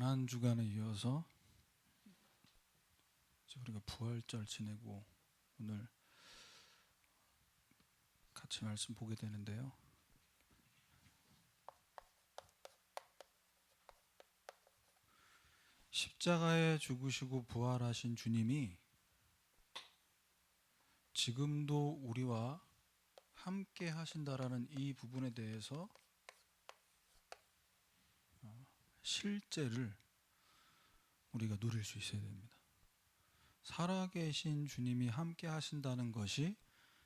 지난 주간에 이어서 우리가 부활절 지내고 오늘 같이 말씀 보게 되는데요. 십자가에 죽으시고 부활하신 주님이 지금도 우리와 함께 하신다라는 이 부분에 대해서 실제를 우리가 누릴 수 있어야 됩니다. 살아계신 주님이 함께 하신다는 것이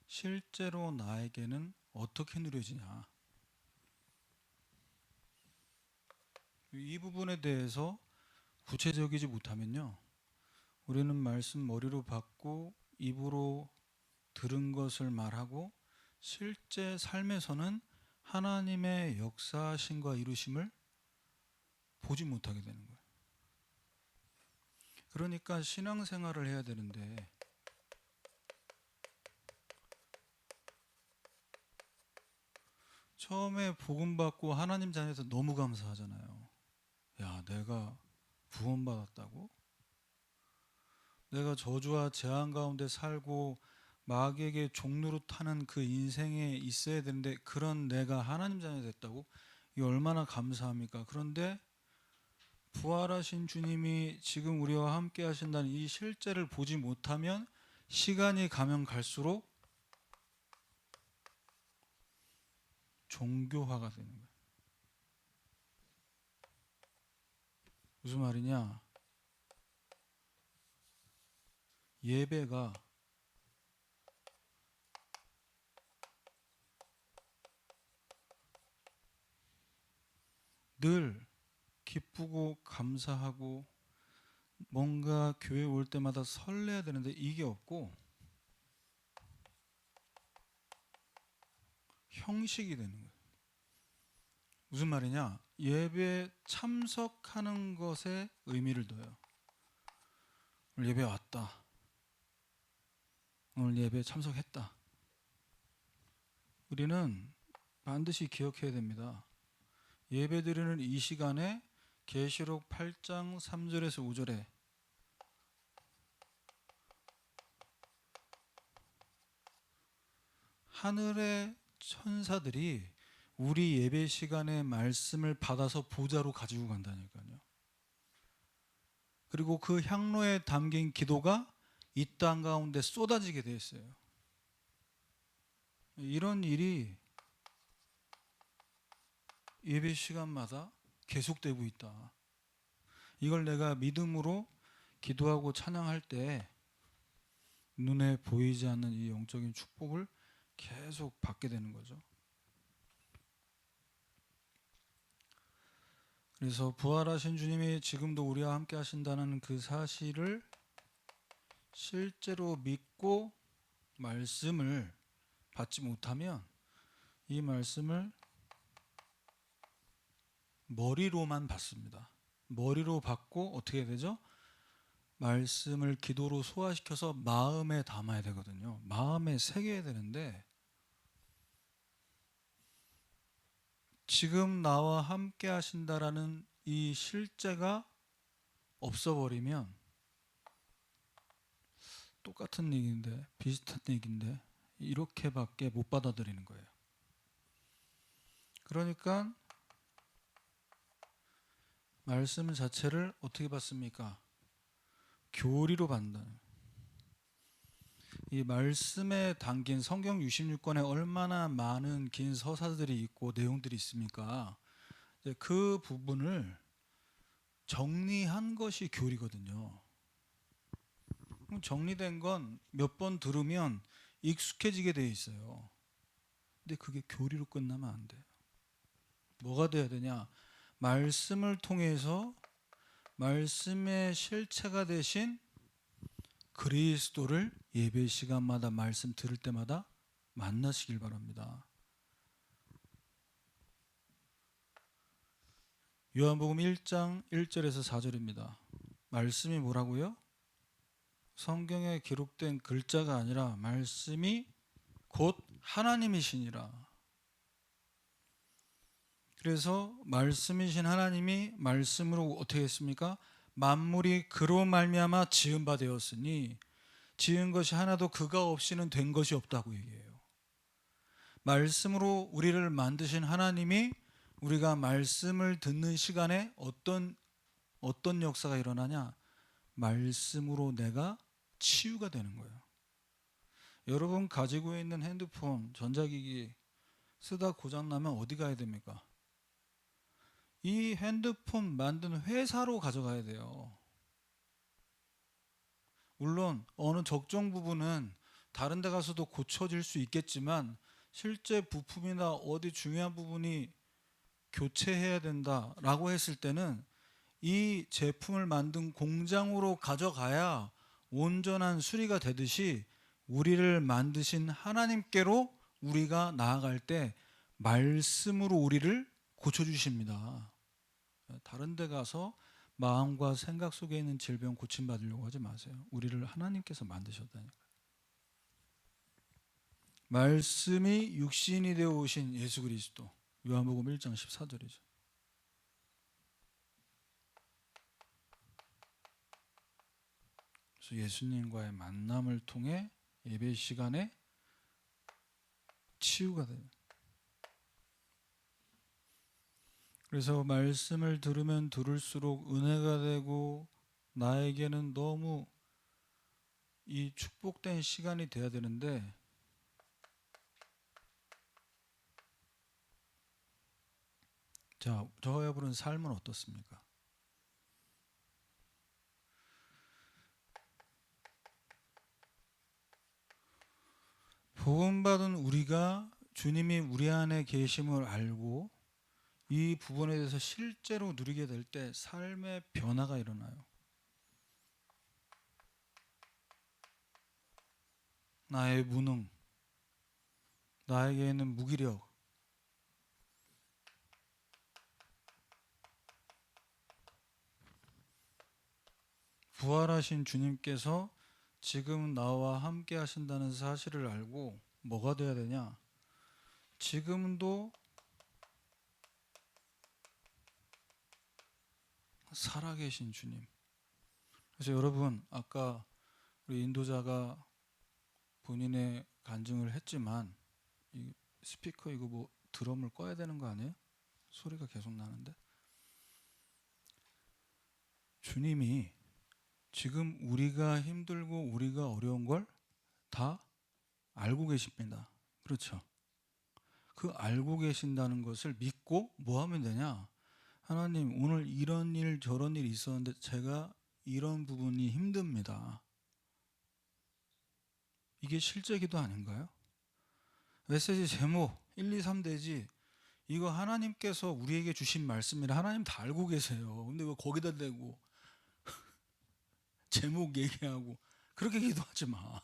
실제로 나에게는 어떻게 누려지냐, 이 부분에 대해서 구체적이지 못하면요, 우리는 말씀 머리로 받고 입으로 들은 것을 말하고 실제 삶에서는 하나님의 역사하심과 이루심을 보지 못하게 되는 거예요. 그러니까 신앙생활을 해야 되는데 처음에 복음 받고 하나님 자녀에서 너무 감사하잖아요. 야, 내가 구원받았다고? 내가 저주와 재앙 가운데 살고 마귀에게 종로로 타는 그 인생에 있어야 되는데 그런 내가 하나님 자녀 됐다고? 이 얼마나 감사합니까? 그런데 부활하신 주님이 지금 우리와 함께 하신다는 이 실제를 보지 못하면 시간이 가면 갈수록 종교화가 되는 거예요. 무슨 말이냐? 예배가 늘 기쁘고 감사하고 뭔가 교회 올 때마다 설레야 되는데 이게 없고 형식이 되는 거예요. 무슨 말이냐? 예배 참석하는 것에 의미를 둬요. 오늘 예배 왔다. 오늘 예배 참석했다. 우리는 반드시 기억해야 됩니다. 예배 드리는 이 시간에 계시록 8장 3절에서 5절에 하늘의 천사들이 우리 예배 시간에 말씀을 받아서 보좌로 가지고 간다니까요. 그리고 그 향로에 담긴 기도가 이 땅 가운데 쏟아지게 되어 있어요. 이런 일이 예배 시간마다 계속되고 있다. 이걸 내가 믿음으로 기도하고 찬양할 때 눈에 보이지 않는 이 영적인 축복을 계속 받게 되는 거죠. 그래서 부활하신 주님이 지금도 우리와 함께 하신다는 그 사실을 실제로 믿고 말씀을 받지 못하면 이 말씀을 머리로만 받습니다. 머리로 받고 어떻게 되죠? 말씀을 기도로 소화시켜서 마음에 담아야 되거든요. 마음에 새겨야 되는데 지금 나와 함께 하신다라는 이 실제가 없어버리면 똑같은 얘기인데 비슷한 얘기인데 이렇게밖에 못 받아들이는 거예요. 그러니까 말씀 자체를 어떻게 받습니까? 교리로 받는다는. 이 말씀에 담긴 성경 66권에 얼마나 많은 긴 서사들이 있고 내용들이 있습니까? 그 부분을 정리한 것이 교리거든요. 정리된 건 몇 번 들으면 익숙해지게 되어 있어요. 근데 그게 교리로 끝나면 안 돼요. 뭐가 돼야 되냐? 말씀을 통해서 말씀의 실체가 되신 그리스도를 예배 시간마다 말씀 들을 때마다 만나시길 바랍니다. 요한복음 1장 1절에서 4절입니다. 말씀이 뭐라고요? 성경에 기록된 글자가 아니라 말씀이 곧 하나님이시니라. 그래서 말씀이신 하나님이 말씀으로 어떻게 했습니까? 만물이 그로 말미암아 지은 바 되었으니 지은 것이 하나도 그가 없이는 된 것이 없다고 얘기해요. 말씀으로 우리를 만드신 하나님이 우리가 말씀을 듣는 시간에 어떤 역사가 일어나냐? 말씀으로 내가 치유가 되는 거예요. 여러분 가지고 있는 핸드폰, 전자기기 쓰다 고장나면 어디 가야 됩니까? 이 핸드폰 만든 회사로 가져가야 돼요. 물론 어느 적정 부분은 다른 데 가서도 고쳐질 수 있겠지만 실제 부품이나 어디 중요한 부분이 교체해야 된다라고 했을 때는 이 제품을 만든 공장으로 가져가야 온전한 수리가 되듯이 우리를 만드신 하나님께로 우리가 나아갈 때 말씀으로 우리를 고쳐주십니다. 다른 데 가서 마음과 생각 속에 있는 질병 고침받으려고 하지 마세요. 우리를 하나님께서 만드셨다니까. 말씀이 육신이 되어 오신 예수 그리스도. 요한복음 1장 14절이죠. 그래서 예수님과의 만남을 통해 예배 시간에 치유가 돼요. 그래서 말씀을 들으면 들을수록 은혜가 되고 나에게는 너무 이 축복된 시간이 돼야 되는데 자, 저와 부른 삶은 어떻습니까? 복음받은 우리가 주님이 우리 안에 계심을 알고 이 부분에 대해서 실제로 누리게 될 때 삶의 변화가 일어나요. 나의 무능, 나에게 있는 무기력, 부활하신 주님께서 지금 나와 함께 하신다는 사실을 알고 뭐가 돼야 되냐? 지금도 살아계신 주님. 그래서 여러분 아까 우리 인도자가 본인의 간증을 했지만 이 스피커 이거 뭐 드럼을 꺼야 되는 거 아니에요? 소리가 계속 나는데 주님이 지금 우리가 힘들고 우리가 어려운 걸 다 알고 계십니다. 그렇죠? 그 알고 계신다는 것을 믿고 뭐 하면 되냐? 하나님 오늘 이런 일 저런 일이 있었는데 제가 이런 부분이 힘듭니다. 이게 실제 기도 아닌가요? 메시지 제목 1, 2, 3대지 이거 하나님께서 우리에게 주신 말씀이라 하나님 다 알고 계세요. 근데 왜 거기다 대고 제목 얘기하고 그렇게 기도하지 마.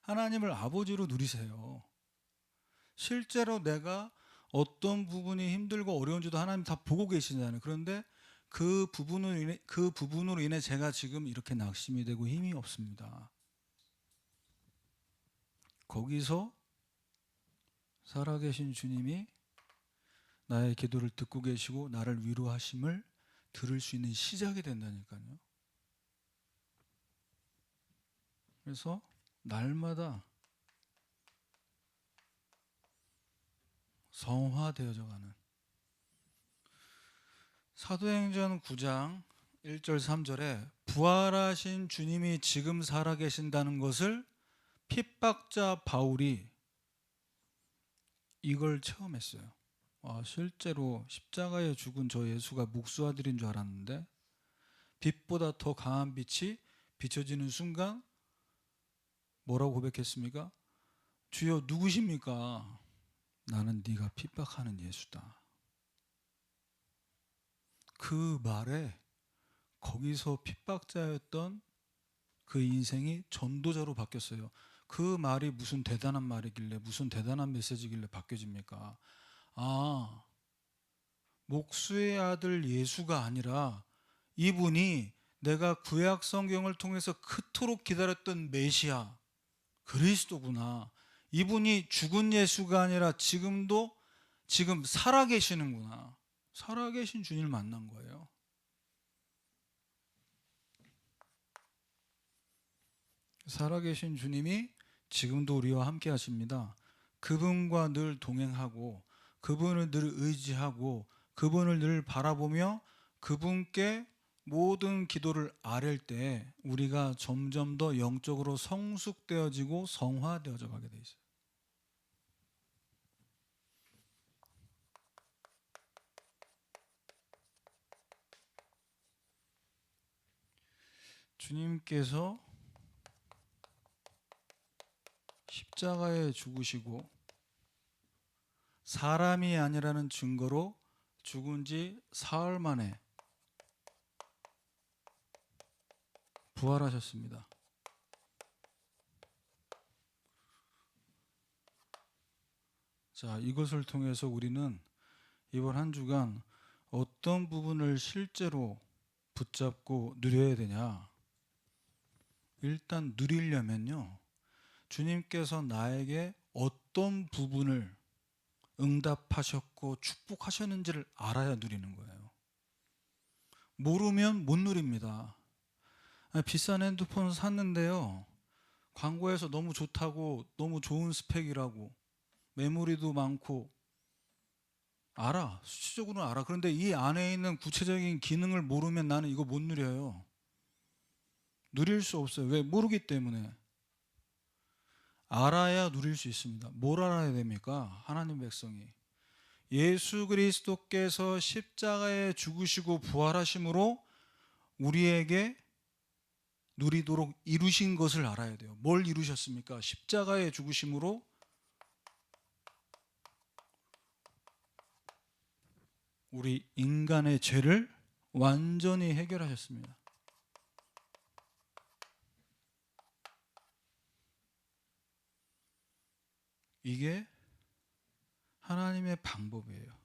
하나님을 아버지로 누리세요. 실제로 내가 어떤 부분이 힘들고 어려운지도 하나님 다 보고 계시잖아요. 그런데 그 부분으로 인해 제가 지금 이렇게 낙심이 되고 힘이 없습니다. 거기서 살아계신 주님이 나의 기도를 듣고 계시고 나를 위로하심을 들을 수 있는 시작이 된다니까요. 그래서 날마다 성화되어져 가는 사도행전 9장 1절 3절에 부활하신 주님이 지금 살아계신다는 것을 핍박자 바울이 이걸 체험했어요. 실제로 십자가에 죽은 저 예수가 목수아들인 줄 알았는데 빛보다 더 강한 빛이 비춰지는 순간 뭐라고 고백했습니까? 주여 누구십니까? 나는 네가 핍박하는 예수다. 그 말에 거기서 핍박자였던 그 인생이 전도자로 바뀌었어요. 그 말이 무슨 대단한 말이길래 무슨 대단한 메시지길래 바뀌어집니까? 목수의 아들 예수가 아니라 이분이 내가 구약 성경을 통해서 그토록 기다렸던 메시아 그리스도구나. 이분이 죽은 예수가 아니라 지금도 지금 살아계시는구나. 살아계신 주님을 만난 거예요. 살아계신 주님이 지금도 우리와 함께 하십니다. 그분과 늘 동행하고 그분을 늘 의지하고 그분을 늘 바라보며 그분께 모든 기도를 아랠 때 우리가 점점 더 영적으로 성숙되어지고 성화되어져 가게 돼 있어요. 주님께서 십자가에 죽으시고 사람이 아니라는 증거로 죽은 지 사흘 만에 부활하셨습니다. 자, 이것을 통해서 우리는 이번 한 주간 어떤 부분을 실제로 붙잡고 누려야 되냐? 일단 누리려면요, 주님께서 나에게 어떤 부분을 응답하셨고 축복하셨는지를 알아야 누리는 거예요. 모르면 못 누립니다. 비싼 핸드폰 샀는데요, 광고에서 너무 좋다고, 너무 좋은 스펙이라고, 메모리도 많고, 알아. 수치적으로는 알아. 그런데 이 안에 있는 구체적인 기능을 모르면 나는 이거 못 누려요. 누릴 수 없어요. 왜? 모르기 때문에. 알아야 누릴 수 있습니다. 뭘 알아야 됩니까? 하나님 백성이. 예수 그리스도께서 십자가에 죽으시고 부활하심으로 우리에게 누리도록 이루신 것을 알아야 돼요. 뭘 이루셨습니까? 십자가에 죽으심으로 우리 인간의 죄를 완전히 해결하셨습니다. 이게 하나님의 방법이에요.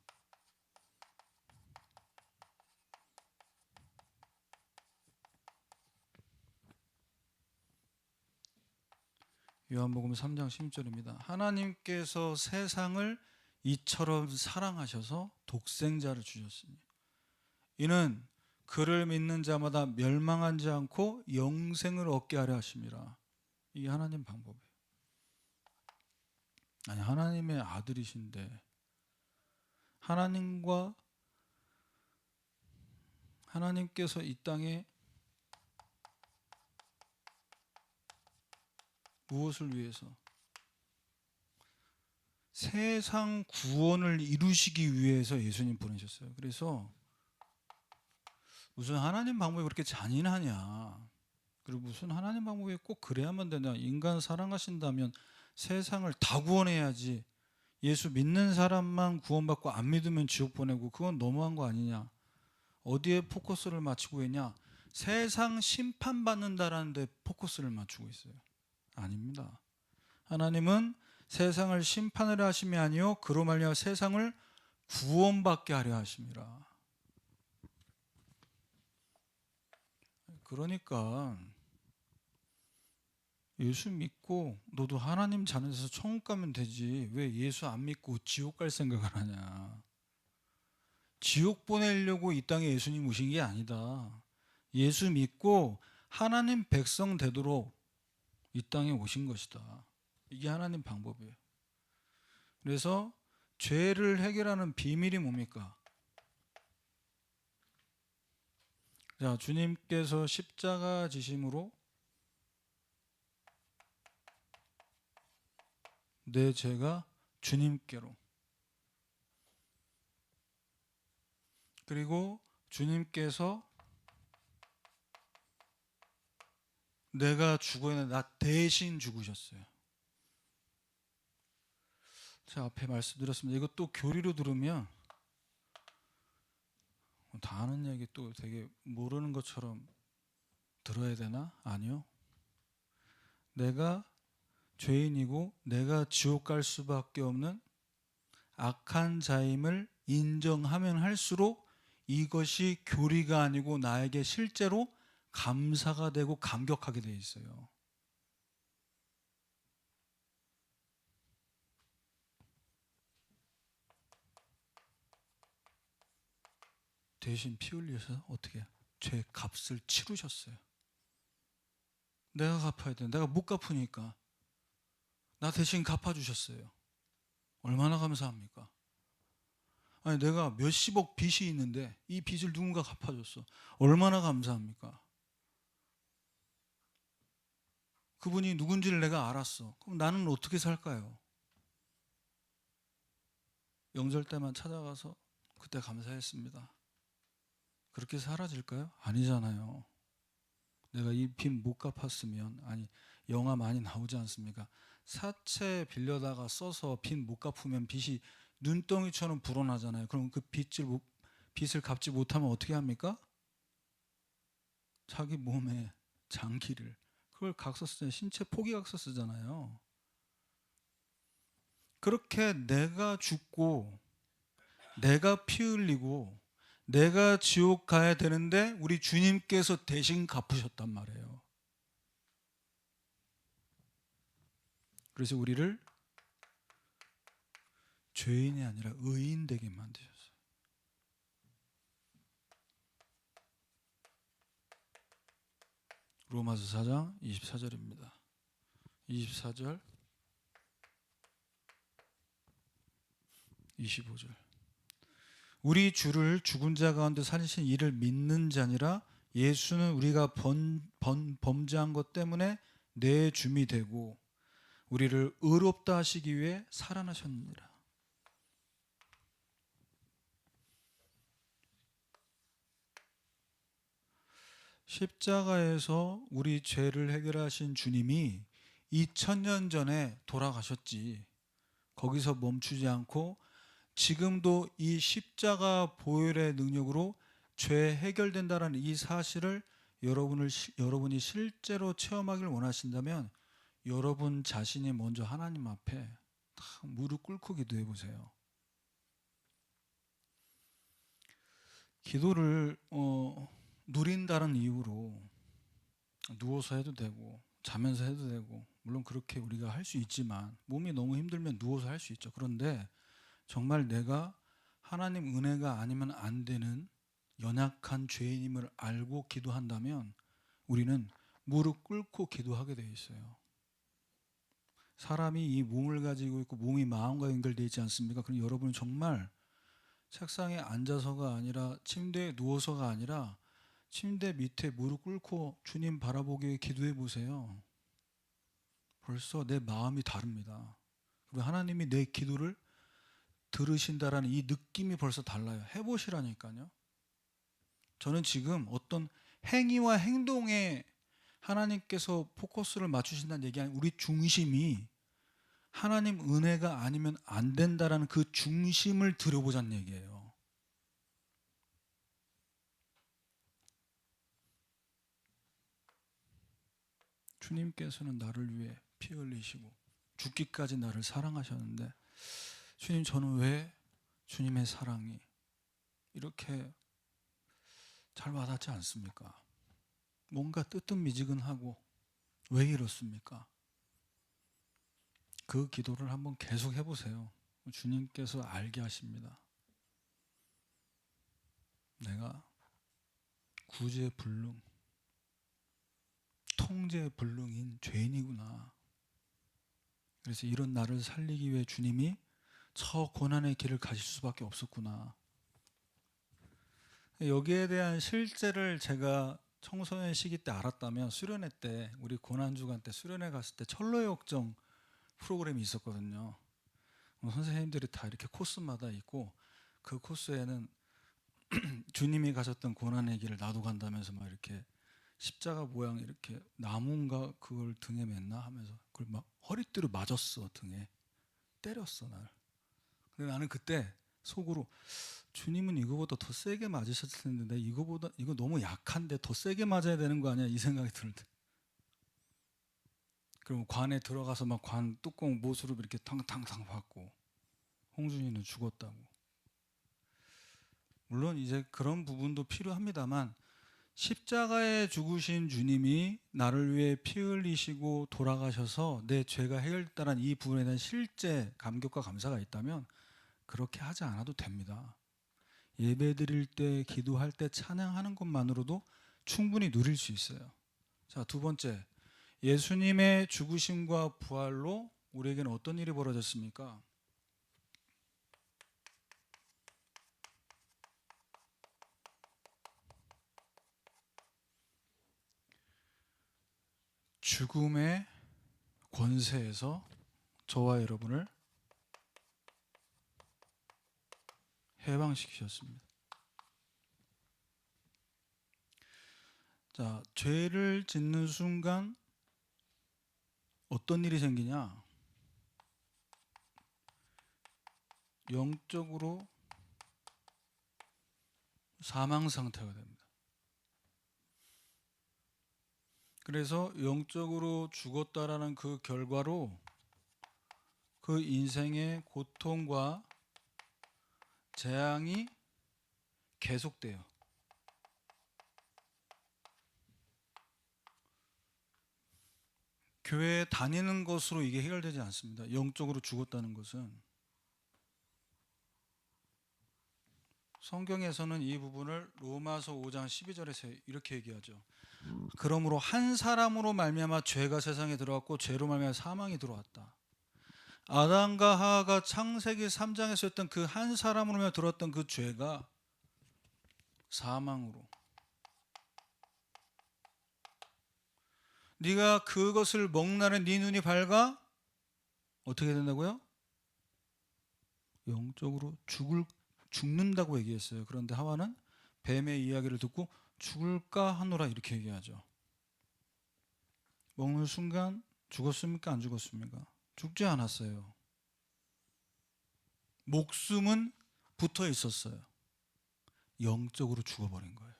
요한복음 3장 16절입니다. 하나님께서 세상을 이처럼 사랑하셔서 독생자를 주셨으니 이는 그를 믿는 자마다 멸망하지 않고 영생을 얻게 하려 하심이라. 이게 하나님 방법이에요. 아니, 하나님의 아들이신데 하나님께서 이 땅에 무엇을 위해서? 세상 구원을 이루시기 위해서 예수님 보내셨어요. 그래서 무슨 하나님 방법이 그렇게 잔인하냐, 그리고 무슨 하나님 방법이 꼭 그래야만 되냐, 인간 사랑하신다면 세상을 다 구원해야지, 예수 믿는 사람만 구원받고 안 믿으면 지옥 보내고 그건 너무한 거 아니냐, 어디에 포커스를 맞추고 있냐, 세상 심판받는다라는 데 포커스를 맞추고 있어요. 아닙니다. 하나님은 세상을 심판하려 하심이 아니요 그로 말미암아 세상을 구원받게 하려 하심이라. 그러니까 예수 믿고 너도 하나님 자녀에서 천국 가면 되지, 왜 예수 안 믿고 지옥 갈 생각을 하냐. 지옥 보내려고 이 땅에 예수님 오신 게 아니다. 예수 믿고 하나님 백성 되도록 이 땅에 오신 것이다. 이게 하나님 방법이에요. 그래서 죄를 해결하는 비밀이 뭡니까? 자, 주님께서 십자가 지심으로 내 죄가 주님께로, 그리고 주님께서 내가 죽어야 하는 나 대신 죽으셨어요. 제가 앞에 말씀드렸습니다. 이것도 교리로 들으면 다 아는 얘기, 또 되게 모르는 것처럼 들어야 되나? 아니요. 내가 죄인이고 내가 지옥 갈 수밖에 없는 악한 자임을 인정하면 할수록 이것이 교리가 아니고 나에게 실제로 감사가 되고 감격하게 돼 있어요. 대신 피 흘리셔서 어떻게 죄 값을 치르셨어요. 내가 갚아야 돼. 내가 못 갚으니까 나 대신 갚아주셨어요. 얼마나 감사합니까? 아니 내가 몇십억 빚이 있는데 이 빚을 누군가 갚아줬어. 얼마나 감사합니까? 그분이 누군지를 내가 알았어. 그럼 나는 어떻게 살까요? 명절 때만 찾아가서 그때 감사했습니다. 그렇게 사라질까요? 아니잖아요. 내가 이 빚 못 갚았으면, 아니 영화 많이 나오지 않습니까? 사채 빌려다가 써서 빚 못 갚으면 빚이 눈덩이처럼 불어나잖아요. 그럼 그 빚을 갚지 못하면 어떻게 합니까? 자기 몸에 장기를, 그걸 각서 쓰잖아요. 신체 포기각서 쓰잖아요. 그렇게 내가 죽고 내가 피 흘리고 내가 지옥 가야 되는데 우리 주님께서 대신 갚으셨단 말이에요. 그래서 우리를 죄인이 아니라 의인 되게 만드셨어요. 로마서 4장 24절입니다. 24절 25절. 우리 주를 죽은 자 가운데 살리신 이를 믿는 자니라. 예수는 우리가 범죄한 것 때문에 내 줌이 되고 우리를 의롭다 하시기 위해 살아나셨느니라. 십자가에서 우리 죄를 해결하신 주님이 2000년 전에 돌아가셨지, 거기서 멈추지 않고 지금도 이 십자가 보혈의 능력으로 죄 해결된다는 이 사실을 여러분이 실제로 체험하길 원하신다면 여러분 자신이 먼저 하나님 앞에 딱 무릎 꿇고 기도해 보세요. 기도를 누린다는 이유로 누워서 해도 되고 자면서 해도 되고, 물론 그렇게 우리가 할 수 있지만 몸이 너무 힘들면 누워서 할 수 있죠. 그런데 정말 내가 하나님 은혜가 아니면 안 되는 연약한 죄인임을 알고 기도한다면 우리는 무릎 꿇고 기도하게 되어 있어요. 사람이 이 몸을 가지고 있고 몸이 마음과 연결되어 있지 않습니까? 그럼 여러분은 정말 책상에 앉아서가 아니라 침대에 누워서가 아니라 침대 밑에 무릎 꿇고 주님 바라보게 기도해 보세요. 벌써 내 마음이 다릅니다. 그리고 하나님이 내 기도를 들으신다라는 이 느낌이 벌써 달라요. 해보시라니까요. 저는 지금 어떤 행위와 행동에 하나님께서 포커스를 맞추신다는 얘기 아니고 우리 중심이 하나님 은혜가 아니면 안 된다라는 그 중심을 들여보자는 얘기예요. 주님께서는 나를 위해 피 흘리시고 죽기까지 나를 사랑하셨는데, 주님, 저는 왜 주님의 사랑이 이렇게 잘 와닿지 않습니까? 뭔가 뜨뜻미지근하고 왜 이렇습니까? 그 기도를 한번 계속 해보세요. 주님께서 알게 하십니다. 내가 구제불능, 통제불능인 죄인이구나. 그래서 이런 나를 살리기 위해 주님이 저 고난의 길을 가실 수밖에 없었구나. 여기에 대한 실제를 제가 청소년 시기 때 알았다면, 수련회 때, 우리 고난주간 때 수련회 갔을 때 철로의 역정 프로그램이 있었거든요. 선생님들이 다 이렇게 코스마다 있고, 그 코스에는 주님이 가셨던 고난의 길을 나도 간다면서 막 이렇게 십자가 모양 이렇게 나무인가 그걸 등에 맸나 하면서 그걸 막 허리띠로 맞았어. 등에 때렸어 날. 근데 나는 그때 속으로, 주님은 이거보다 더 세게 맞으셨을 텐데 이거 너무 약한데 더 세게 맞아야 되는 거 아니야, 이 생각이 들 때. 그럼 관에 들어가서 막 관 뚜껑 못으로 이렇게 탕탕탕 받고, 홍준이는 죽었다고. 물론 이제 그런 부분도 필요합니다만, 십자가에 죽으신 주님이 나를 위해 피 흘리시고 돌아가셔서 내 죄가 해결됐다는 이 부분에 대한 실제 감격과 감사가 있다면 그렇게 하지 않아도 됩니다. 예배드릴 때, 기도할 때 찬양하는 것만으로도 충분히 누릴 수 있어요. 자, 두 번째, 예수님의 죽으심과 부활로 우리에게는 어떤 일이 벌어졌습니까? 죽음의 권세에서 저와 여러분을 해방시키셨습니다. 자, 죄를 짓는 순간 어떤 일이 생기냐? 영적으로 사망 상태가 됩니다. 그래서 영적으로 죽었다라는 그 결과로 그 인생의 고통과 재앙이 계속돼요. 교회에 다니는 것으로 이게 해결되지 않습니다. 영적으로 죽었다는 것은. 성경에서는 이 부분을 로마서 5장 12절에서 이렇게 얘기하죠. 그러므로 한 사람으로 말미암아 죄가 세상에 들어왔고 죄로 말미암아 사망이 들어왔다. 아담과 하와가 창세기 3장에서 했던 그 한 사람으로 들어왔던 그 죄가 사망으로, 네가 그것을 먹나는 네 눈이 밝아 어떻게 된다고요? 영적으로 죽는다고 얘기했어요. 그런데 하와는 뱀의 이야기를 듣고 죽을까 하노라 이렇게 얘기하죠. 먹는 순간 죽었습니까? 안 죽었습니까? 죽지 않았어요. 목숨은 붙어 있었어요. 영적으로 죽어버린 거예요.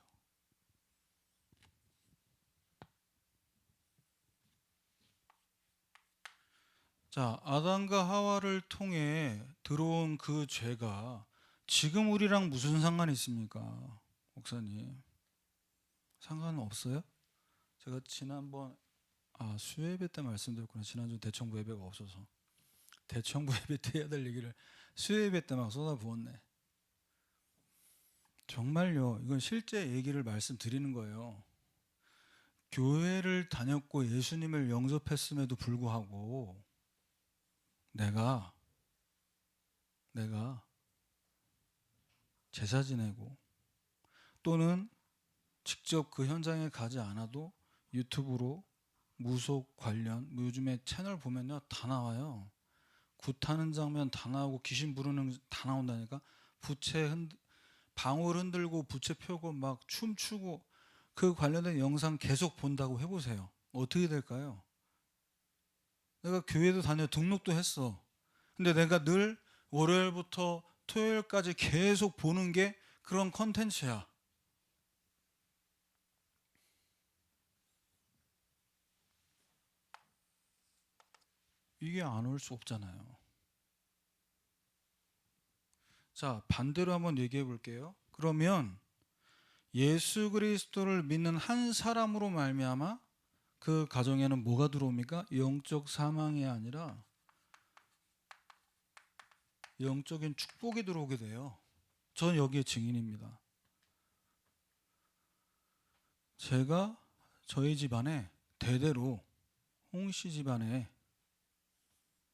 자, 아담과 하와를 통해 들어온 그 죄가 지금 우리랑 무슨 상관이 있습니까? 목사님. 상관은 없어요? 제가 지난번 수요예배 때 말씀드렸구나. 지난주 대청부 예배가 없어서 대청부 예배 때 해야 될 얘기를 수요예배 때 막 쏟아부었네. 정말요. 이건 실제 얘기를 말씀드리는 거예요. 교회를 다녔고 예수님을 영접했음에도 불구하고 내가 제사 지내고 또는 직접 그 현장에 가지 않아도 유튜브로 무속 관련 요즘에 채널 보면요 다 나와요. 굿하는 장면 다 나오고 귀신 부르는 다 나온다니까. 방울 흔들고 부채 펴고 막 춤추고 그 관련된 영상 계속 본다고 해보세요. 어떻게 될까요? 내가 교회도 다녀 등록도 했어. 근데 내가 늘 월요일부터 토요일까지 계속 보는 게 그런 컨텐츠야. 이게 안 올 수 없잖아요. 자, 반대로 한번 얘기해 볼게요. 그러면 예수 그리스도를 믿는 한 사람으로 말미암아 그 가정에는 뭐가 들어옵니까? 영적 사망이 아니라 영적인 축복이 들어오게 돼요. 전 여기에 증인입니다. 제가 저희 집안에 대대로 홍씨 집안에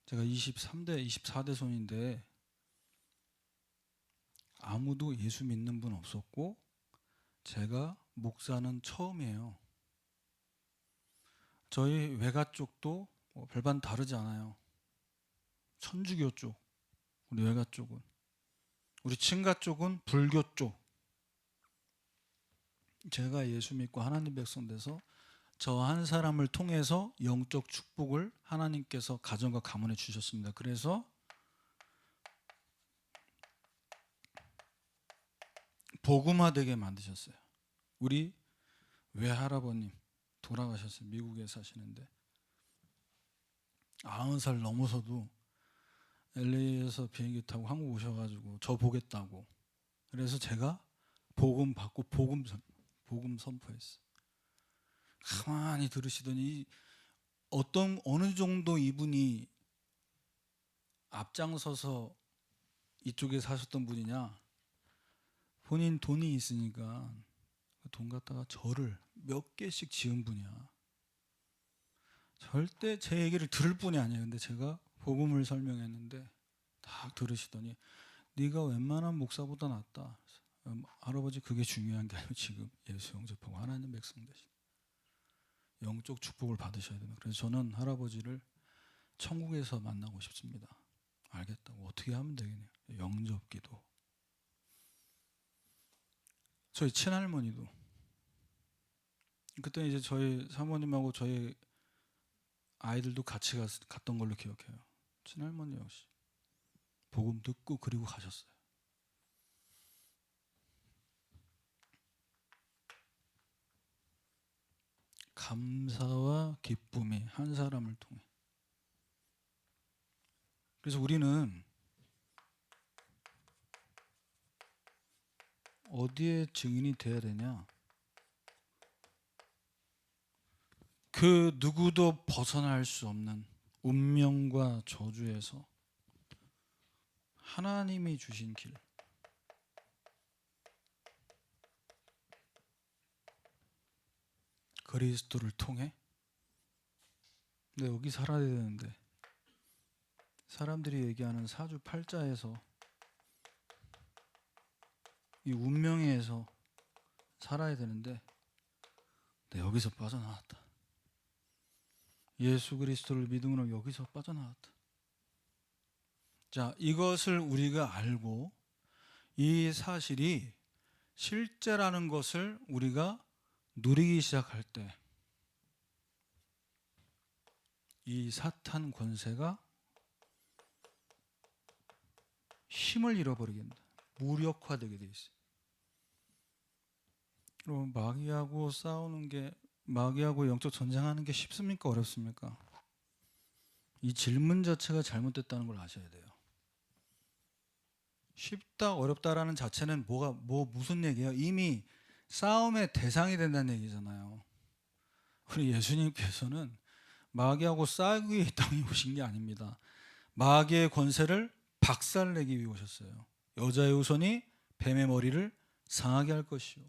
제가 23대, 24대 손인데 아무도 예수 믿는 분 없었고 제가 목사는 처음이에요. 저희 외가 쪽도 뭐 별반 다르지 않아요. 천주교 쪽, 우리 외가 쪽은. 우리 친가 쪽은 불교 쪽. 제가 예수 믿고 하나님 백성 돼서 저 한 사람을 통해서 영적 축복을 하나님께서 가정과 가문에 주셨습니다. 그래서 복음화되게 만드셨어요. 우리 외할아버님 돌아가셨어요. 미국에 사시는데 90살 넘어서도 LA에서 비행기 타고 한국 오셔가지고 저 보겠다고. 그래서 제가 복음 받고 복음 선포했어요. 가만히 들으시더니 어느 정도 이분이 앞장서서 이쪽에 사셨던 분이냐. 본인 돈이 있으니까 그 돈 갖다가 절을 몇 개씩 지은 분이야. 절대 제 얘기를 들을 분이 아니에요. 근데 제가 복음을 설명했는데 딱 들으시더니 네가 웬만한 목사보다 낫다. 할아버지 그게 중요한 게 아니고 지금 예수 영접하고 하나님 백성 되신 영적 축복을 받으셔야 됩니다. 그래서 저는 할아버지를 천국에서 만나고 싶습니다. 알겠다고. 어떻게 하면 되겠네요. 영접기도. 저희 친할머니도 그때 이제 저희 사모님하고 저희 아이들도 같이 갔던 걸로 기억해요. 친할머니 역시 복음 듣고 그리고 가셨어요. 감사와 기쁨이 한 사람을 통해. 그래서 우리는 어디에 증인이 돼야 되냐? 그 누구도 벗어날 수 없는 운명과 저주에서 하나님이 주신 길, 그리스도를 통해. 근데 여기 살아야 되는데 사람들이 얘기하는 사주팔자에서 이 운명에서 살아야 되는데 여기서 빠져나왔다. 예수 그리스도를 믿음으로 여기서 빠져나왔다. 자, 이것을 우리가 알고 이 사실이 실제라는 것을 우리가 누리기 시작할 때 이 사탄 권세가 힘을 잃어버리겠다. 무력화되게 돼 있어요. 그럼 마귀하고 싸우는 게, 마귀하고 영적 전쟁하는 게 쉽습니까? 어렵습니까? 이 질문 자체가 잘못됐다는 걸 아셔야 돼요. 쉽다 어렵다라는 자체는 무슨 얘기예요? 이미 싸움의 대상이 된다는 얘기잖아요. 우리 예수님께서는 마귀하고 싸우기 위해 땅에 오신 게 아닙니다. 마귀의 권세를 박살내기 위해 오셨어요. 여자의 후손이 뱀의 머리를 상하게 할 것이요.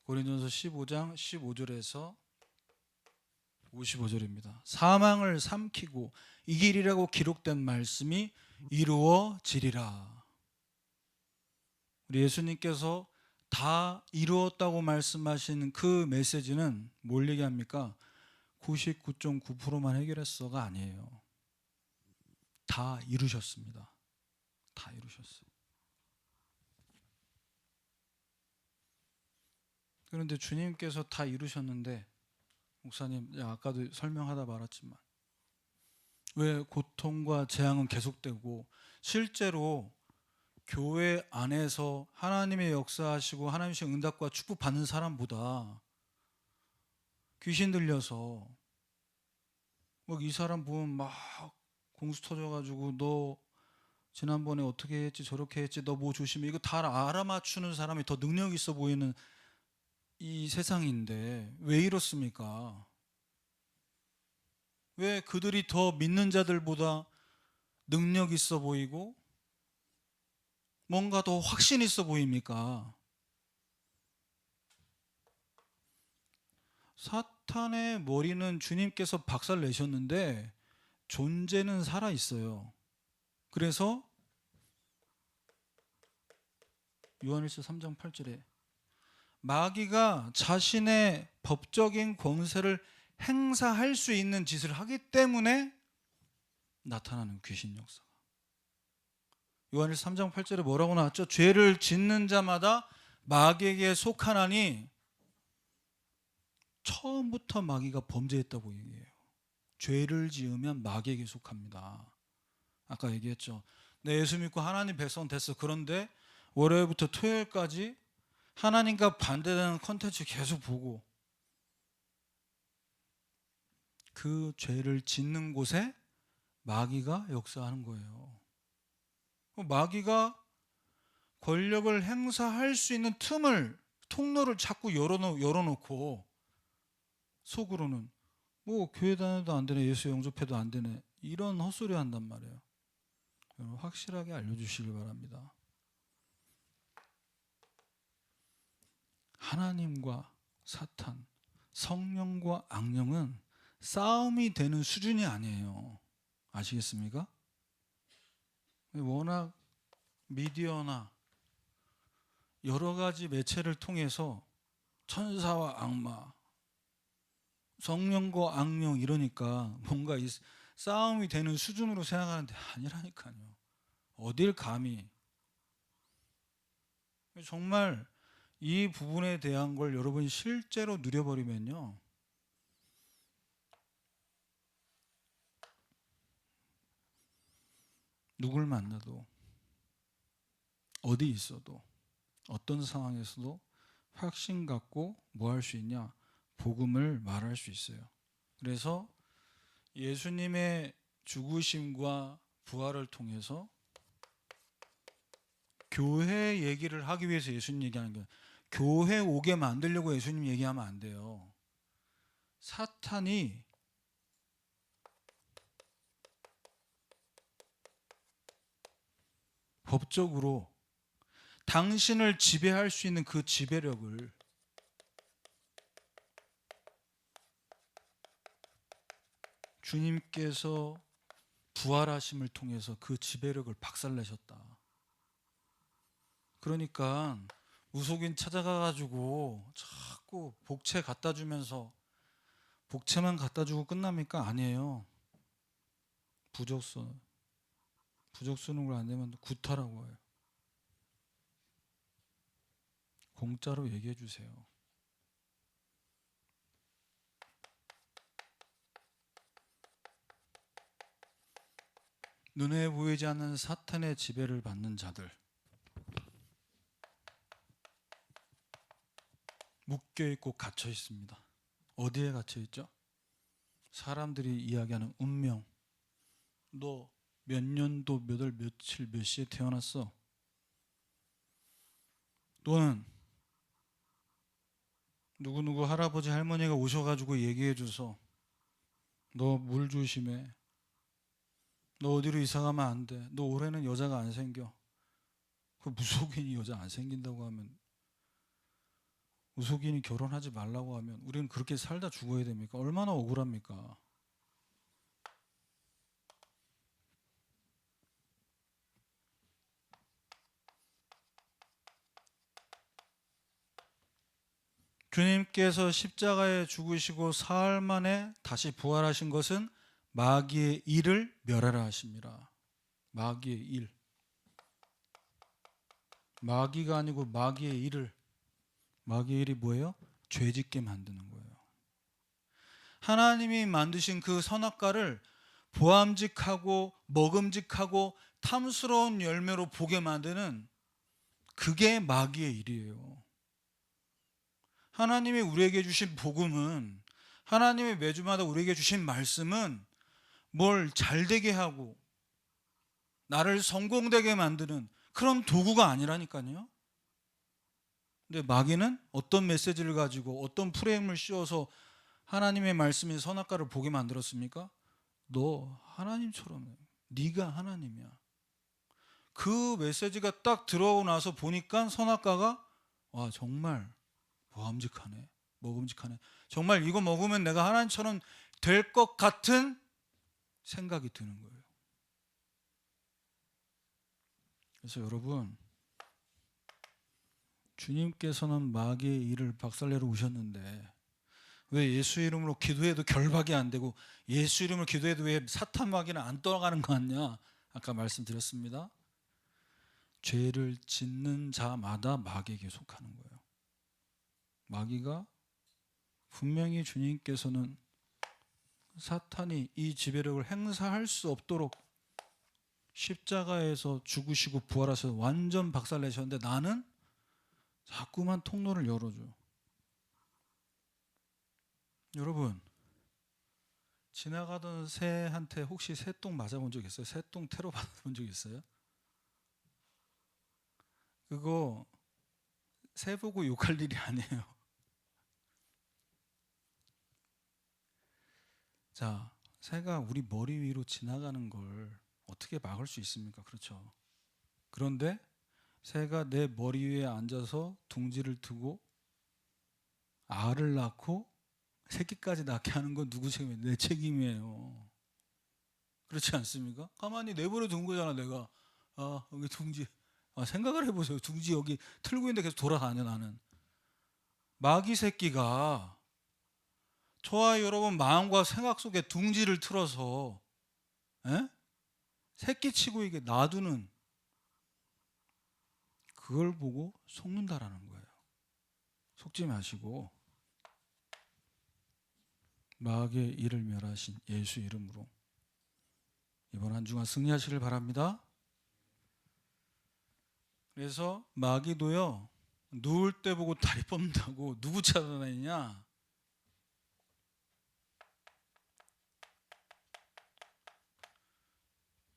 고린도전서 15장 15절에서 55절입니다. 사망을 삼키고 이기리라고 기록된 말씀이 이루어지리라. 우리 예수님께서 다 이루었다고 말씀하신 그 메시지는 뭘 얘기합니까? 99.9%만 해결했어가 아니에요. 다 이루셨습니다. 다 이루셨어요. 그런데 주님께서 다 이루셨는데, 목사님 아까도 설명하다 말았지만 왜 고통과 재앙은 계속되고 실제로 교회 안에서 하나님의 역사하시고 하나님의 응답과 축복 받는 사람보다 귀신 들려서 이 사람 보면 막 공수 터져가지고 너 지난번에 어떻게 했지 저렇게 했지 너 뭐 조심해 이거 다 알아맞추는 사람이 더 능력 있어 보이는 이 세상인데 왜 이렇습니까? 왜 그들이 더 믿는 자들보다 능력 있어 보이고 뭔가 더 확신 있어 보입니까? 사탄의 머리는 주님께서 박살 내셨는데 존재는 살아 있어요. 그래서 요한일서 3장 8절에 마귀가 자신의 법적인 권세를 행사할 수 있는 짓을 하기 때문에 나타나는 귀신 역사가. 요한일서 3장 8절에 뭐라고 나왔죠? 죄를 짓는 자마다 마귀에게 속하나니 처음부터 마귀가 범죄했다고 얘기해요. 죄를 지으면 마귀에게 속합니다. 아까 얘기했죠. 내 예수 믿고 하나님 백성 됐어. 그런데 월요일부터 토요일까지 하나님과 반대되는 컨텐츠 계속 보고 그 죄를 짓는 곳에 마귀가 역사하는 거예요. 마귀가 권력을 행사할 수 있는 통로를 자꾸 열어놓고 속으로는 뭐 교회 다녀도 안 되네, 예수 영접해도 안 되네, 이런 헛소리 한단 말이에요. 확실하게 알려주시길 바랍니다. 하나님과 사탄, 성령과 악령은 싸움이 되는 수준이 아니에요. 아시겠습니까? 워낙 미디어나 여러 가지 매체를 통해서 천사와 악마, 성령과 악령 이러니까 뭔가 이 싸움이 되는 수준으로 생각하는데 아니라니까요. 어딜 감히. 정말 이 부분에 대한 걸 여러분이 실제로 누려버리면요, 누굴 만나도 어디 있어도 어떤 상황에서도 확신 갖고 뭐 할 수 있냐? 복음을 말할 수 있어요. 그래서 예수님의 죽으심과 부활을 통해서 교회 얘기를 하기 위해서 예수님 얘기하는 거예요. 교회 오게 만들려고 예수님 얘기하면 안 돼요. 사탄이 법적으로 당신을 지배할 수 있는 그 지배력을 주님께서 부활하심을 통해서 그 지배력을 박살내셨다. 그러니까 무속인 찾아가가지고 자꾸 복채 갖다 주면서 복채만 갖다 주고 끝납니까? 아니에요. 부적 쓰는 걸 안 되면 구타라고 해요. 공짜로 얘기해 주세요. 눈에 보이지 않는 사탄의 지배를 받는 자들, 묶여있고 갇혀 있습니다. 어디에 갇혀 있죠? 사람들이 이야기하는 운명. 너 몇 년도 몇 월 며칠 몇 시에 태어났어? 또는 누구누구 할아버지 할머니가 오셔가지고 얘기해줘서 너 물 조심해, 너 어디로 이사 가면 안 돼, 너 올해는 여자가 안 생겨. 그 무속인이 여자 안 생긴다고 하면, 무속인이 결혼하지 말라고 하면 우리는 그렇게 살다 죽어야 됩니까? 얼마나 억울합니까? 주님께서 십자가에 죽으시고 사흘 만에 다시 부활하신 것은 마귀의 일을 멸하라 하십니다. 마귀의 일. 마귀가 아니고 마귀의 일을. 마귀의 일이 뭐예요? 죄짓게 만드는 거예요. 하나님이 만드신 그 선악과를 보암직하고 먹음직하고 탐스러운 열매로 보게 만드는, 그게 마귀의 일이에요. 하나님이 우리에게 주신 복음은, 하나님이 매주마다 우리에게 주신 말씀은 뭘 잘되게 하고 나를 성공되게 만드는 그런 도구가 아니라니까요. 근데 마귀는 어떤 메시지를 가지고 어떤 프레임을 씌워서 하나님의 말씀인 선악과를 보게 만들었습니까? 너 하나님처럼 해. 네가 하나님이야. 그 메시지가 딱 들어오고 나서 보니까 선악과가, 와 정말 먹음직하네, 먹음직하네, 정말 이거 먹으면 내가 하나님처럼 될 것 같은 생각이 드는 거예요. 그래서 여러분, 주님께서는 마귀의 일을 박살내러 오셨는데 왜 예수 이름으로 기도해도 결박이 안 되고 예수 이름으로 기도해도 왜 사탄 마귀는 안 떠나가는 거 같냐? 아까 말씀드렸습니다. 죄를 짓는 자마다 마귀에게 속하는 거예요. 마귀가 분명히 주님께서는 사탄이 이 지배력을 행사할 수 없도록 십자가에서 죽으시고 부활하셔서 완전 박살내셨는데 나는 자꾸만 통로를 열어줘. 여러분, 지나가던 새한테 혹시 새똥 맞아본 적 있어요? 새똥 테러 받아본 적 있어요? 그거 새 보고 욕할 일이 아니에요. 자, 새가 우리 머리 위로 지나가는 걸 어떻게 막을 수 있습니까? 그렇죠. 그런데 새가 내 머리 위에 앉아서 둥지를 트고 알을 낳고 새끼까지 낳게 하는 건 누구 책임이에요? 내 책임이에요. 그렇지 않습니까? 가만히 내버려 둔 거잖아, 내가. 아, 여기 둥지. 아, 생각을 해보세요. 둥지 여기 틀고 있는데 계속 돌아다녀, 나는. 마귀 새끼가 저와 여러분 마음과 생각 속에 둥지를 틀어서, 에? 새끼 치고 이게 놔두는 그걸 보고 속는다라는 거예요. 속지 마시고 마귀의 일을 멸하신 예수 이름으로 이번 한 주간 승리하시길 바랍니다. 그래서 마귀도요, 누울 때 보고 다리 뻗는다고 누구 찾아다니냐?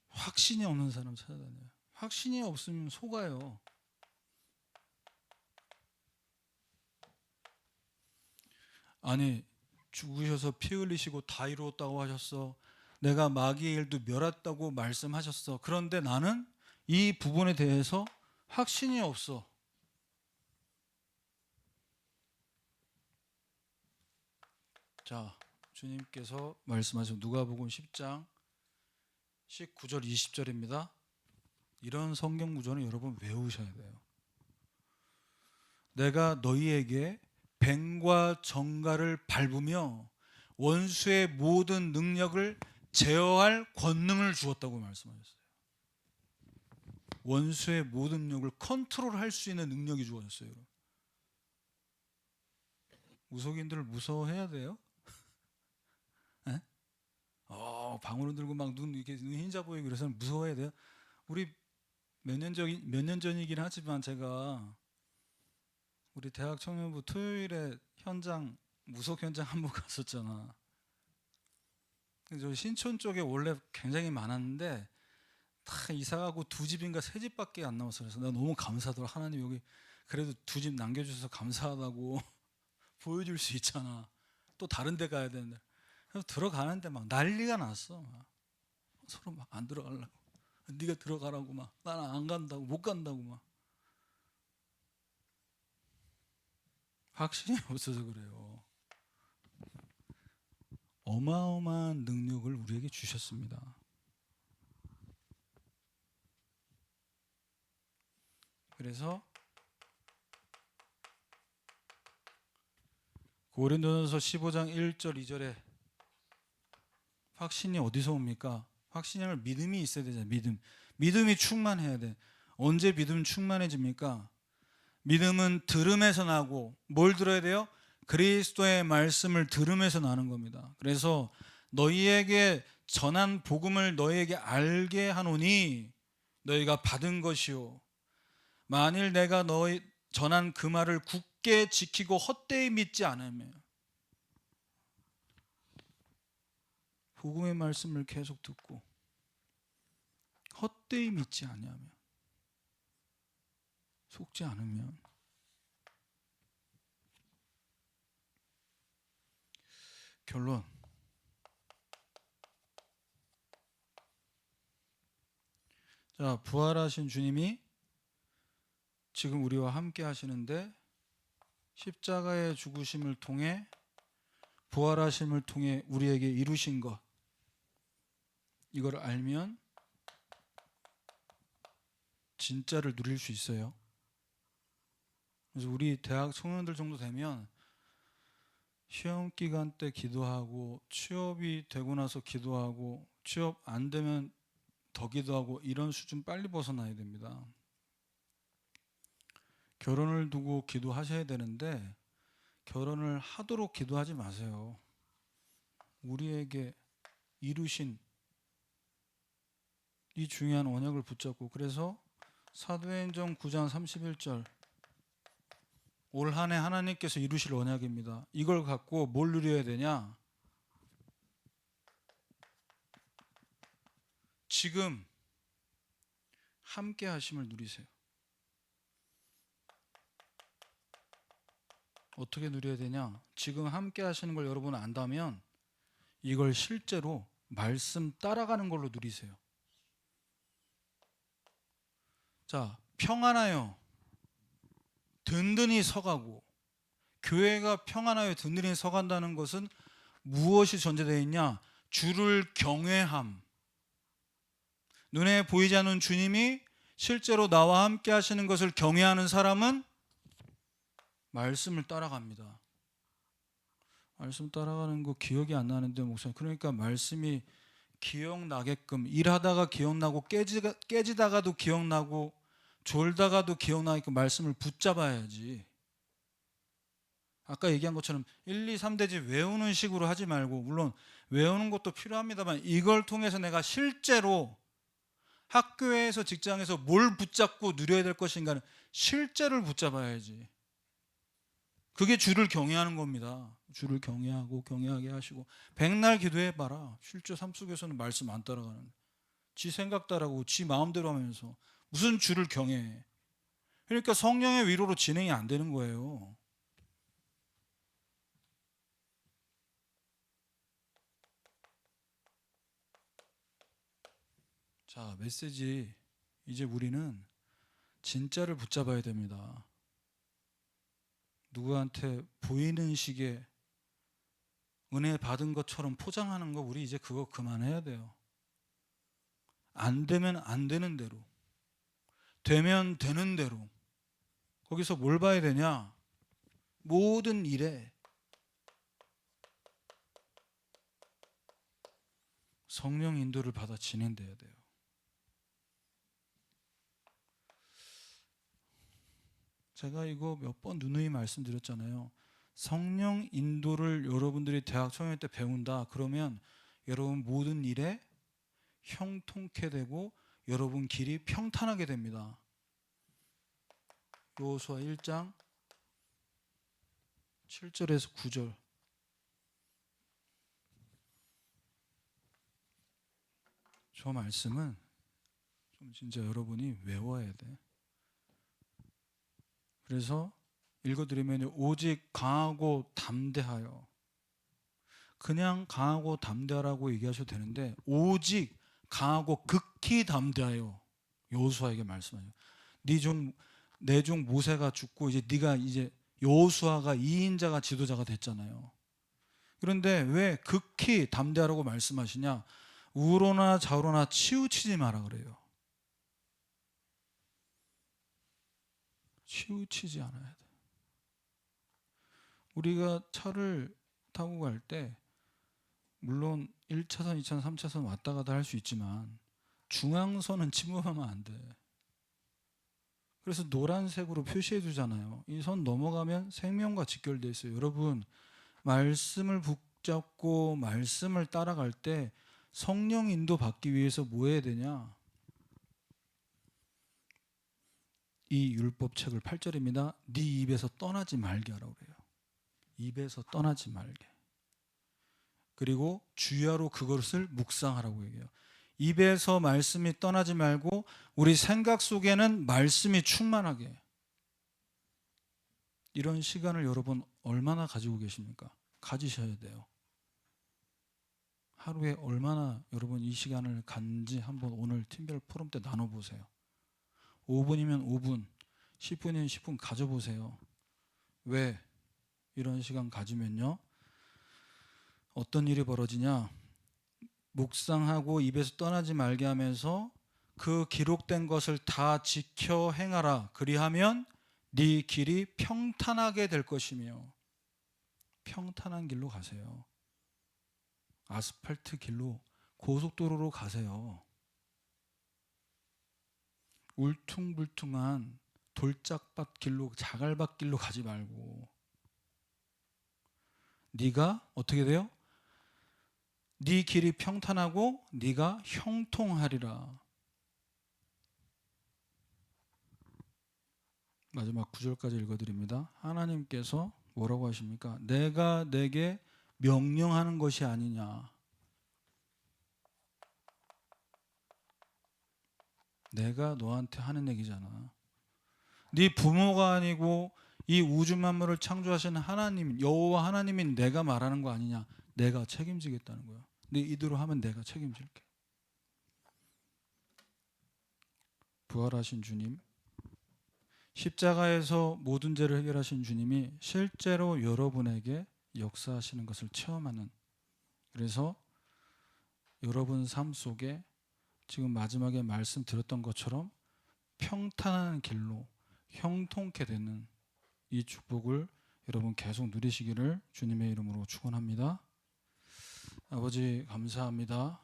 확신이 없는 사람 찾아다녀요. 확신이 없으면 속아요. 아니, 죽으셔서 피 흘리시고 다 이루었다고 하셨어. 내가 마귀의 일도 멸했다고 말씀하셨어. 그런데 나는 이 부분에 대해서 확신이 없어. 자, 주님께서 말씀하신 누가복음 10장 19절 20절입니다. 이런 성경 구절은 여러분 외우셔야 돼요. 내가 너희에게 뱀과 정갈을 밟으며 원수의 모든 능력을 제어할 권능을 주었다고 말씀하셨어요. 원수의 모든 능력을 컨트롤할 수 있는 능력이 주어졌어요. 무속인들을 무서워해야 돼요? 에? 방울을 들고 막 눈 이렇게 눈 흰자 보이고 그래서 무서워해야 돼요? 우리 몇 년 전이긴 하지만 제가 우리 대학 청년부 토요일에 현장 무속 현장 한번 갔었잖아. 저 신촌 쪽에 원래 굉장히 많았는데 다 이사가고 두 집인가 세 집밖에 안 남았어. 그래서 나 너무 감사하더라. 하나님 여기 그래도 두 집 남겨주셔서 감사하다고 보여줄 수 있잖아. 또 다른 데 가야 되는데. 그래서 들어가는데 막 난리가 났어. 막. 서로 막 안 들어가려고. 네가 들어가라고 막. 나는 안 간다고 못 간다고 막. 확신이 없어서 그래요. 어마어마한 능력을 우리에게 주셨습니다. 그래서 고린도전서 15장 1절 2절에 확신이 어디서 옵니까? 확신이란 믿음이 있어야 되잖아요. 믿음이 충만해야 돼. 언제 믿음 충만해집니까? 믿음은 들음에서 나고 뭘 들어야 돼요? 그리스도의 말씀을 들음에서 나는 겁니다. 그래서 너희에게 전한 복음을 너희에게 알게 하노니 너희가 받은 것이요 만일 내가 너희 전한 그 말을 굳게 지키고 헛되이 믿지 않으면 복음의 말씀을 계속 듣고 헛되이 믿지 않으면 속지 않으면 결론 자 부활하신 주님이 지금 우리와 함께 하시는데 십자가의 죽으심을 통해 부활하심을 통해 우리에게 이루신 것 이걸 알면 진짜를 누릴 수 있어요. 그래서 우리 대학 청년들 정도 되면 시험 기간 때 기도하고 취업이 되고 나서 기도하고 취업 안 되면 더 기도하고 이런 수준 빨리 벗어나야 됩니다. 결혼을 두고 기도하셔야 되는데 결혼을 하도록 기도하지 마세요. 우리에게 이루신 이 중요한 언약을 붙잡고 그래서 사도행전 9장 31절 올 한 해 하나님께서 이루실 언약입니다. 이걸 갖고 뭘 누려야 되냐? 지금 함께 하심을 누리세요. 어떻게 누려야 되냐? 지금 함께 하시는 걸 여러분 안다면 이걸 실제로 말씀 따라가는 걸로 누리세요. 자, 평안하여 든든히 서가고, 교회가 평안하여 든든히 서간다는 것은 무엇이 전제되어 있냐? 주를 경외함. 눈에 보이지 않는 주님이 실제로 나와 함께 하시는 것을 경외하는 사람은 말씀을 따라갑니다. 말씀 따라가는 거 기억이 안 나는데 목사님, 그러니까 말씀이 기억나게끔, 일하다가 기억나고 깨지다가도 기억나고 졸다가도 기억나게끔 말씀을 붙잡아야지. 아까 얘기한 것처럼 1, 2, 3대지 외우는 식으로 하지 말고, 물론 외우는 것도 필요합니다만 이걸 통해서 내가 실제로 학교에서 직장에서 뭘 붙잡고 누려야 될 것인가는 실제를 붙잡아야지. 그게 주를 경외하는 겁니다. 주를 경외하고 경외하게 하시고. 백날 기도해봐라. 실제 삶 속에서는 말씀 안 따라가는, 지 생각 따라가고 지 마음대로 하면서 무슨 주를 경외해. 그러니까 성령의 위로로 진행이 안 되는 거예요. 자, 메시지, 이제 우리는 진짜를 붙잡아야 됩니다. 누구한테 보이는 식의 은혜 받은 것처럼 포장하는 거, 우리 이제 그거 그만해야 돼요. 안 되면 안 되는 대로, 되면 되는 대로. 거기서 뭘 봐야 되냐? 모든 일에 성령 인도를 받아 진행돼야 돼요. 제가 이거 몇 번 누누이 말씀드렸잖아요. 성령 인도를 여러분들이 대학 청년 때 배운다 그러면 여러분 모든 일에 형통케 되고 여러분 길이 평탄하게 됩니다. 여호수아 1장 7절에서 9절. 저 말씀은 좀 진짜 여러분이 외워야 돼. 그래서 읽어드리면, 오직 강하고 담대하여. 그냥 강하고 담대하라고 얘기하셔도 되는데 오직 강하고 극히 담대하여 여호수아에게 말씀하죠. 내 종 모세가 죽고 이제 네가 이제 여호수아가 2인자가 지도자가 됐잖아요. 그런데 왜 극히 담대하라고 말씀하시냐? 우로나 좌로나 치우치지 마라 그래요. 치우치지 않아야 돼. 우리가 차를 타고 갈 때 물론 1차선, 2차선, 3차선 왔다 갔다 할 수 있지만 중앙선은 침범하면 안 돼. 그래서 노란색으로 표시해 두잖아요. 이 선 넘어가면 생명과 직결되어 있어요. 여러분, 말씀을 붙잡고 말씀을 따라갈 때 성령 인도 받기 위해서 뭐 해야 되냐? 이 율법책을 8절입니다. 네 입에서 떠나지 말게 하라고 그래요. 입에서 떠나지 말게. 그리고 주야로 그것을 묵상하라고 얘기해요. 입에서 말씀이 떠나지 말고 우리 생각 속에는 말씀이 충만하게. 이런 시간을 여러분 얼마나 가지고 계십니까? 가지셔야 돼요. 하루에 얼마나 여러분 이 시간을 갖는지 한번 오늘 팀별 포럼 때 나눠보세요. 5분이면 5분, 10분이면 10분 가져보세요. 왜? 이런 시간 가지면요, 어떤 일이 벌어지냐? 묵상하고 입에서 떠나지 말게 하면서 그 기록된 것을 다 지켜 행하라. 그리하면 네 길이 평탄하게 될 것이며. 평탄한 길로 가세요. 아스팔트 길로, 고속도로로 가세요. 울퉁불퉁한 돌짝밭 길로, 자갈밭 길로 가지 말고. 네가 어떻게 돼요? 네 길이 평탄하고 네가 형통하리라. 마지막 9절까지 읽어드립니다. 하나님께서 뭐라고 하십니까? 내가 내게 명령하는 것이 아니냐. 내가 너한테 하는 얘기잖아. 네 부모가 아니고 이 우주 만물을 창조하신 하나님, 여호와 하나님인 내가 말하는 거 아니냐. 내가 책임지겠다는 거야. 근데 이대로 하면 내가 책임질게. 부활하신 주님, 십자가에서 모든 죄를 해결하신 주님이 실제로 여러분에게 역사하시는 것을 체험하는, 그래서 여러분 삶 속에 지금 마지막에 말씀드렸던 것처럼 평탄한 길로 형통케 되는 이 축복을 여러분 계속 누리시기를 주님의 이름으로 축원합니다. 아버지 감사합니다.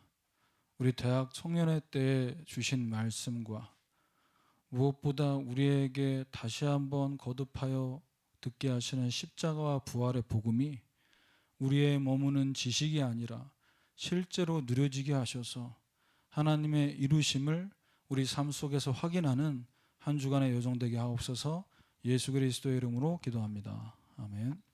우리 대학 청년회 때 주신 말씀과 무엇보다 우리에게 다시 한번 거듭하여 듣게 하시는 십자가와 부활의 복음이 우리의 머무는 지식이 아니라 실제로 누려지게 하셔서 하나님의 이루심을 우리 삶 속에서 확인하는 한 주간의 여정 되게 하옵소서. 예수 그리스도의 이름으로 기도합니다. 아멘.